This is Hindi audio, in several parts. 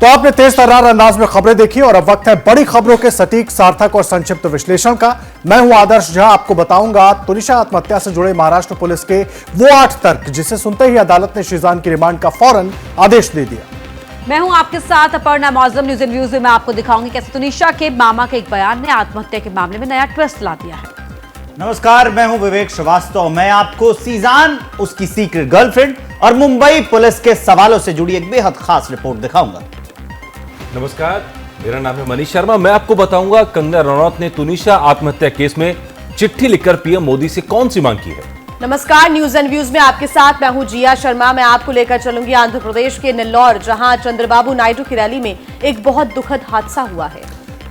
तो आपने तेज तर्रार अंदाज में खबरें देखी और अब वक्त है बड़ी खबरों के सटीक, सार्थक और संक्षिप्त विश्लेषण का। मैं हूं आदर्श झा। आपको बताऊंगा तुनिशा आत्महत्या से जुड़े महाराष्ट्र पुलिस के वो 8 तर्क जिसे सुनते ही अदालत ने शीजान की रिमांड का फौरन आदेश दे दिया। मैं हूं आपके साथ Aparna Maujam. News and views में मैं आपको दिखाऊंगी कैसे तुनिशा के मामा के एक बयान ने आत्महत्या के मामले में नया ट्विस्ट ला दिया है। नमस्कार, मैं हूं विवेक श्रीवास्तव। मैं आपको शीजान, उसकी सीक्रेट गर्लफ्रेंड और मुंबई पुलिस के सवालों से जुड़ी एक बेहद खास रिपोर्ट दिखाऊंगा। नमस्कार, मेरा नाम है मनीष शर्मा। मैं आपको बताऊंगा कंगना रनौत ने तुनिशा आत्महत्या केस में चिट्ठी लिखकर पीएम मोदी से कौन सी मांग की है। नमस्कार, न्यूज एंड व्यूज में आपके साथ मैं हूं जिया शर्मा। मैं आपको लेकर चलूंगी आंध्र प्रदेश के नेल्लौर, जहां चंद्रबाबू नायडू की रैली में एक बहुत दुखद हादसा हुआ है।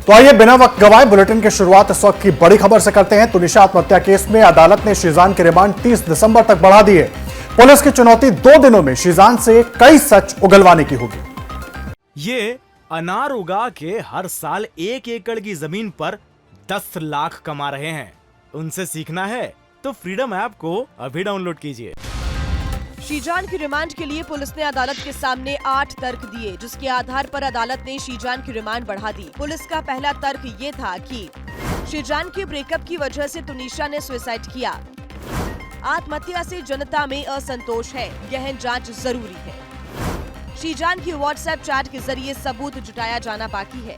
तो आइए बिना वक्त गवाए बुलेटिन की शुरुआत इस वक्त की बड़ी खबर से करते हैं। तुनिशा आत्महत्या केस में अदालत ने शीजान की रिमांड 30 दिसंबर तक बढ़ा दी है। पुलिस की चुनौती 2 दिनों में शीजान से कई सच उगलवाने की होगी। ये अनार उगा के हर साल 1 एकड़ की जमीन पर 10 लाख कमा रहे हैं। उनसे सीखना है तो फ्रीडम ऐप को अभी डाउनलोड कीजिए। शीजान की रिमांड के लिए पुलिस ने अदालत के सामने 8 तर्क दिए, जिसके आधार पर अदालत ने शीजान की रिमांड बढ़ा दी। पुलिस का पहला तर्क ये था कि शीजान के ब्रेकअप की वजह से तुनिशा ने सुसाइड किया। आत्महत्या से जनता में असंतोष है, गहन जांच जरूरी है। शीजान की व्हाट्सएप चैट के जरिए सबूत जुटाया जाना बाकी है।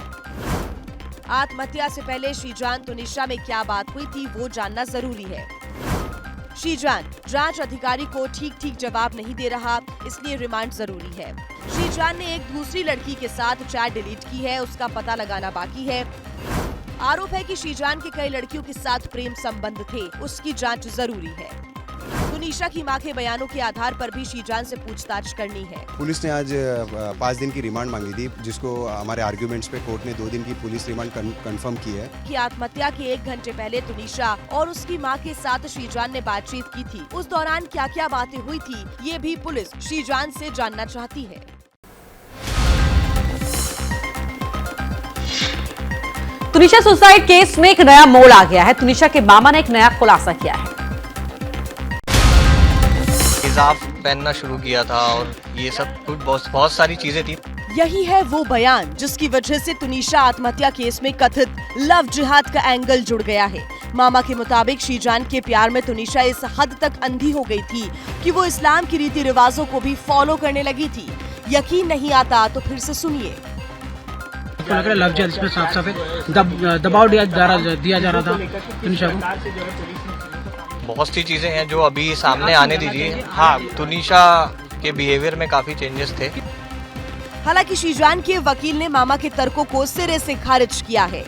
आत्महत्या से पहले शीजान तुनिशा में क्या बात हुई थी वो जानना जरूरी है। शीजान, जांच अधिकारी को ठीक जवाब नहीं दे रहा, इसलिए रिमांड जरूरी है। शीजान ने एक दूसरी लड़की के साथ चैट डिलीट की है, उसका पता लगाना बाकी है। आरोप है कि शीजान के कई लड़कियों के साथ प्रेम संबंध थे, उसकी जांच जरूरी है। तुनिशा की मां के बयानों के आधार पर भी शीजान से पूछताछ करनी है। पुलिस ने आज 5 दिन की रिमांड मांगी थी, जिसको हमारे आर्ग्यूमेंट्स पे कोर्ट ने 2 दिन की पुलिस रिमांड कंफर्म की है। कि आत्महत्या के 1 घंटे पहले तुनिशा और उसकी मां के साथ शीजान ने बातचीत की थी। उस दौरान क्या क्या बातें हुई थी ये भी पुलिस शीजान से जानना चाहती है। तुनिशा सुसाइड केस में एक नया मोड़ आ गया है। तुनिशा के मामा ने एक नया खुलासा किया है। हिजाब पहनना शुरू किया था और ये सब कुछ बहुत सारी चीजें थी। यही है वो बयान जिसकी वजह से तुनिशा आत्महत्या केस में कथित लव जिहाद का एंगल जुड़ गया है। मामा के मुताबिक शीजान के प्यार में तुनिशा इस हद तक अंधी हो गई थी कि वो इस्लाम की रीति रिवाजों को भी फॉलो करने लगी थी। यकीन नहीं आता तो फिर से सुनिए। लग रहा है लव जिहाद इसमें साफ साफ दबाव दिया जा रहा था तुनिशा को। बहुत सी चीजें हैं जो अभी सामने आने दीजिए। हाँ, तुनिशा के बिहेवियर में काफी चेंजेस थे। हालांकि शीजान के वकील ने मामा के तर्कों को सिरे से खारिज किया है।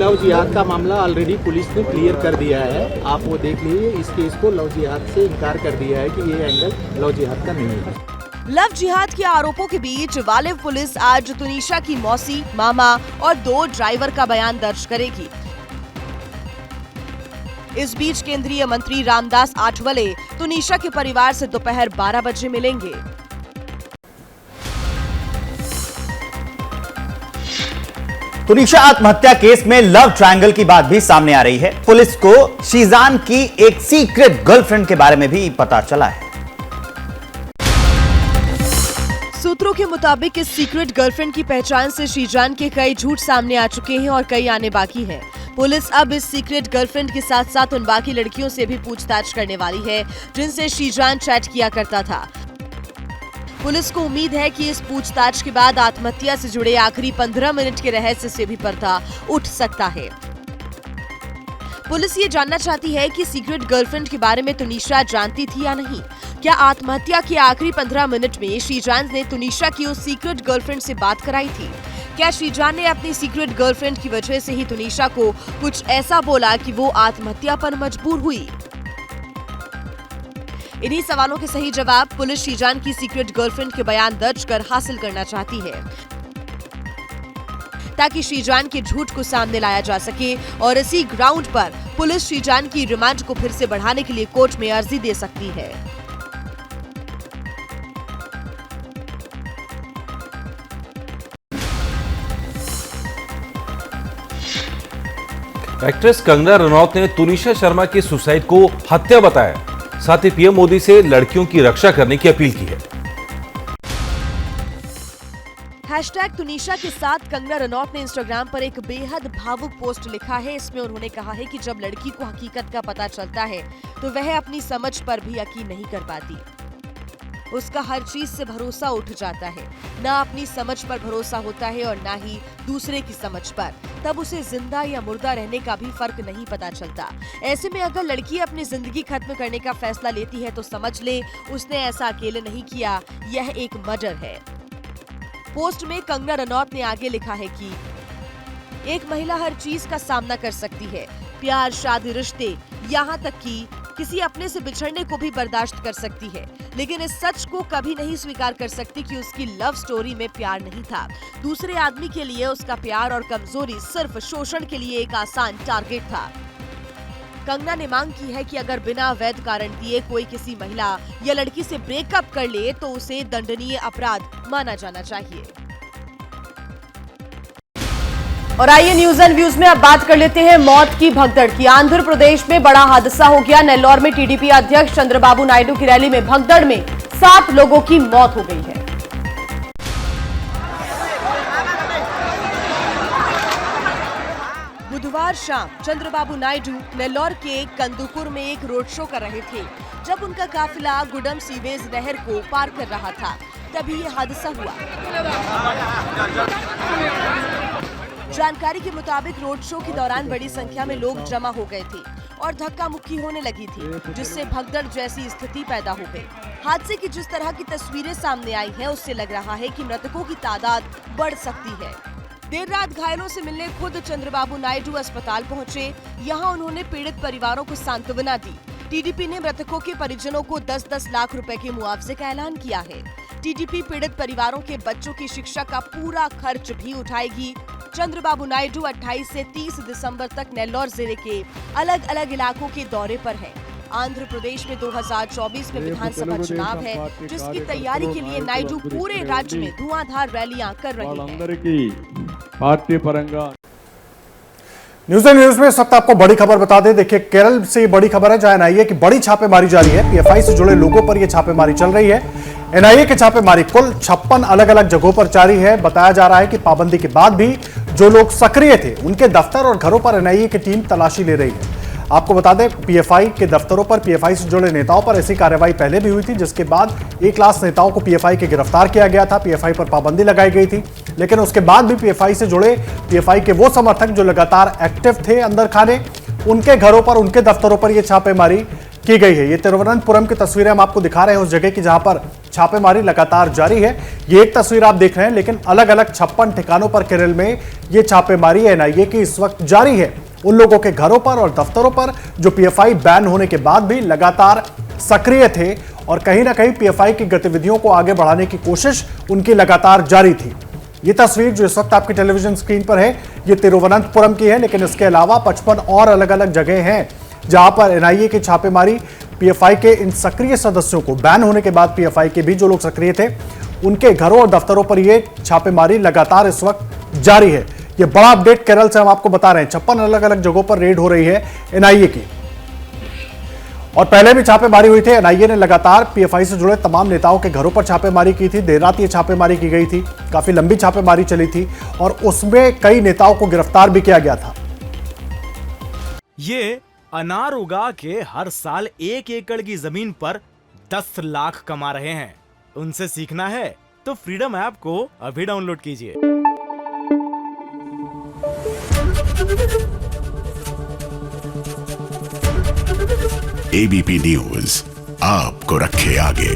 लव जिहाद का मामला ऑलरेडी पुलिस ने क्लियर कर दिया है, आप वो देख लीजिए। इस केस को लव जिहाद से इनकार कर दिया है कि ये एंगल लव जिहाद का नहीं है। लव जिहाद के आरोपों के बीच वालिव पुलिस आज तुनिशा की मौसी, मामा और 2 ड्राइवर का बयान दर्ज करेगी। इस बीच केंद्रीय मंत्री रामदास आठवले तुनिशा के परिवार से दोपहर 12 बजे मिलेंगे। तुनिशा आत्महत्या केस में लव ट्रायंगल की बात भी सामने आ रही है। पुलिस को शीजान की एक सीक्रेट गर्लफ्रेंड के बारे में भी पता चला है। सूत्रों के मुताबिक इस सीक्रेट गर्लफ्रेंड की पहचान से शीजान के कई झूठ सामने आ चुके हैं और कई आने बाकी हैं। पुलिस अब इस सीक्रेट गर्लफ्रेंड के साथ साथ उन बाकी लड़कियों से भी पूछताछ करने वाली है जिनसे शीजान चैट किया करता था। पुलिस को उम्मीद है कि इस पूछताछ के बाद आत्महत्या से जुड़े आखिरी 15 मिनट के रहस्य से भी पर्दा उठ सकता है। पुलिस ये जानना चाहती है कि सीक्रेट गर्लफ्रेंड के बारे में तुनिशा जानती थी या नहीं। क्या आत्महत्या के आखिरी 15 मिनट में शीजान ने तुनिशा की उस सीक्रेट गर्लफ्रेंड से बात कराई थी? क्या शीजान ने अपनी सीक्रेट गर्लफ्रेंड की वजह से ही तुनिशा को कुछ ऐसा बोला कि वो आत्महत्या पर मजबूर हुई? इन्हीं सवालों के सही जवाब पुलिस शीजान की सीक्रेट गर्लफ्रेंड के बयान दर्ज कर हासिल करना चाहती है, ताकि शीजान के झूठ को सामने लाया जा सके और इसी ग्राउंड पर पुलिस शीजान की रिमांड को फिर से बढ़ाने के लिए कोर्ट में अर्जी दे सकती है। एक्ट्रेस कंगना रनौत ने तुनिशा शर्मा की सुसाइड को हत्या बताया। साथ ही पीएम मोदी से लड़कियों की रक्षा करने की अपील की है। हैशटैग तुनिशा के साथ कंगना रनौत ने इंस्टाग्राम पर एक बेहद भावुक पोस्ट लिखा है। इसमें उन्होंने कहा है कि जब लड़की को हकीकत का पता चलता है तो वह अपनी समझ पर भी यकीन नहीं कर पाती। उसका हर चीज से भरोसा उठ जाता है, ना अपनी समझ पर भरोसा होता है और ना ही दूसरे की समझ पर। तब उसे जिंदा या मुर्दा रहने का भी फर्क नहीं पता चलता। ऐसे में अगर लड़की अपनी जिंदगी खत्म करने का फैसला लेती है तो समझ ले उसने ऐसा अकेले नहीं किया, यह एक मर्डर है। पोस्ट में कंगना रनौत ने आगे लिखा है कि एक महिला हर चीज का सामना कर सकती है, प्यार, शादी, रिश्ते, यहाँ तक कि किसी अपने से बिछड़ने को भी बर्दाश्त कर सकती है, लेकिन इस सच को कभी नहीं स्वीकार कर सकती कि उसकी लव स्टोरी में प्यार नहीं था। दूसरे आदमी के लिए उसका प्यार और कमजोरी सिर्फ शोषण के लिए एक आसान टारगेट था। कंगना ने मांग की है कि अगर बिना वैध कारण दिए कोई किसी महिला या लड़की से ब्रेकअप कर ले तो उसे दंडनीय अपराध माना जाना चाहिए। और आइए न्यूज एंड व्यूज में अब बात कर लेते हैं मौत की भगदड़ की। आंध्र प्रदेश में बड़ा हादसा हो गया। नेल्लोर में टीडीपी अध्यक्ष चंद्रबाबू नायडू की रैली में भगदड़ में 7 लोगों की मौत हो गई है। बुधवार शाम चंद्रबाबू नायडू नेल्लोर के कंदुकुर में एक रोड शो कर रहे थे। जब उनका काफिला गुडम सीवेज नहर को पार कर रहा था तभी ये हादसा हुआ। जानकारी के मुताबिक रोड शो के दौरान बड़ी संख्या में लोग जमा हो गए थे और धक्का मुक्की होने लगी थी, जिससे भगदड़ जैसी स्थिति पैदा हो गई। हादसे की जिस तरह की तस्वीरें सामने आई हैं, उससे लग रहा है कि मृतकों की तादाद बढ़ सकती है। देर रात घायलों से मिलने खुद चंद्रबाबू नायडू अस्पताल पहुंचे। यहां उन्होंने पीड़ित परिवारों को सांत्वना दी। टीडीपी ने मृतकों के परिजनों को 10-10 लाख रुपए के मुआवजे का ऐलान किया है। टीडीपी पीड़ित परिवारों के बच्चों की शिक्षा का पूरा खर्च भी उठाएगी। चंद्रबाबू नायडू 28 से 30 दिसंबर तक नेल्लोर जिले के अलग अलग इलाकों के दौरे पर हैं। आंध्र प्रदेश में 2024 में विधानसभा चुनाव है, जिसकी तैयारी के लिए नायडू पूरे राज्य में धुआंधार रैलियां कर रहे हैं। पार्टी परंगा न्यूज एंड व्यूज में इस वक्त आपको बड़ी खबर बता दें। देखिए, केरल से ये बड़ी खबर है जहां एनआईए की बड़ी छापेमारी जारी है। पीएफआई से जुड़े लोगों पर यह छापेमारी चल रही है। एनआईए की छापेमारी कुल 56 अलग अलग जगहों पर जारी है। बताया जा रहा है कि पाबंदी के बाद भी जो लोग सक्रिय थे उनके दफ्तर और घरों पर एनआईए की टीम तलाशी ले रही है। आपको बता दें, पीएफआई के दफ्तरों पर पीएफआई से जुड़े नेताओं पर ऐसी कार्रवाई पहले भी हुई थी, जिसके बाद 1 लाख नेताओं को पीएफआई के गिरफ्तार किया गया था। पीएफआई पर पाबंदी लगाई गई थी, लेकिन उसके बाद भी पीएफआई से जुड़े पीएफआई के वो समर्थक जो लगातार एक्टिव थे अंदर खाने, उनके घरों पर, उनके दफ्तरों पर यह छापेमारी की गई है। ये तिरुवनंतपुरम की तस्वीरें हम आपको दिखा रहे हैं उस जगह की जहां पर छापेमारी लगातार जारी है। ये एक तस्वीर आप देख रहे हैं, लेकिन अलग अलग 56 ठिकानों पर केरल में ये छापेमारी एनआईए की इस वक्त जारी है। उन लोगों के घरों पर और दफ्तरों पर जो पीएफआई बैन होने के बाद भी लगातार सक्रिय थे और कहीं ना कहीं पीएफआई की गतिविधियों को आगे बढ़ाने की कोशिश उनकी लगातार जारी थी। ये तस्वीर जो इस वक्त आपकी टेलीविजन स्क्रीन पर है, ये तिरुवनंतपुरम की है, लेकिन इसके अलावा 55 और अलग अलग जगह हैं जहां पर एनआईए की छापेमारी पीएफआई के इन सक्रिय सदस्यों को, बैन होने के बाद पीएफआई के भी जो लोग सक्रिय थे उनके घरों और दफ्तरों पर यह छापेमारी लगातार इस वक्त जारी है। ये बड़ा अपडेट केरल से हम आपको बता रहे हैं। 56 अलग अलग जगहों पर रेड हो रही है एनआईए की, और पहले भी छापेमारी हुई थी। एनआईए ने लगातार पीएफआई से जुड़े तमाम नेताओं के घरों पर छापेमारी की थी। देर रात ये छापेमारी की गई थी, काफी लंबी छापेमारी चली थी और उसमें कई नेताओं को गिरफ्तार भी किया गया था। ये अनार उगा के हर साल 1 एकड़ की जमीन पर 10 लाख कमा रहे हैं। उनसे सीखना है तो फ्रीडम ऐप को अभी डाउनलोड कीजिए। एबीपी न्यूज आपको रखे आगे।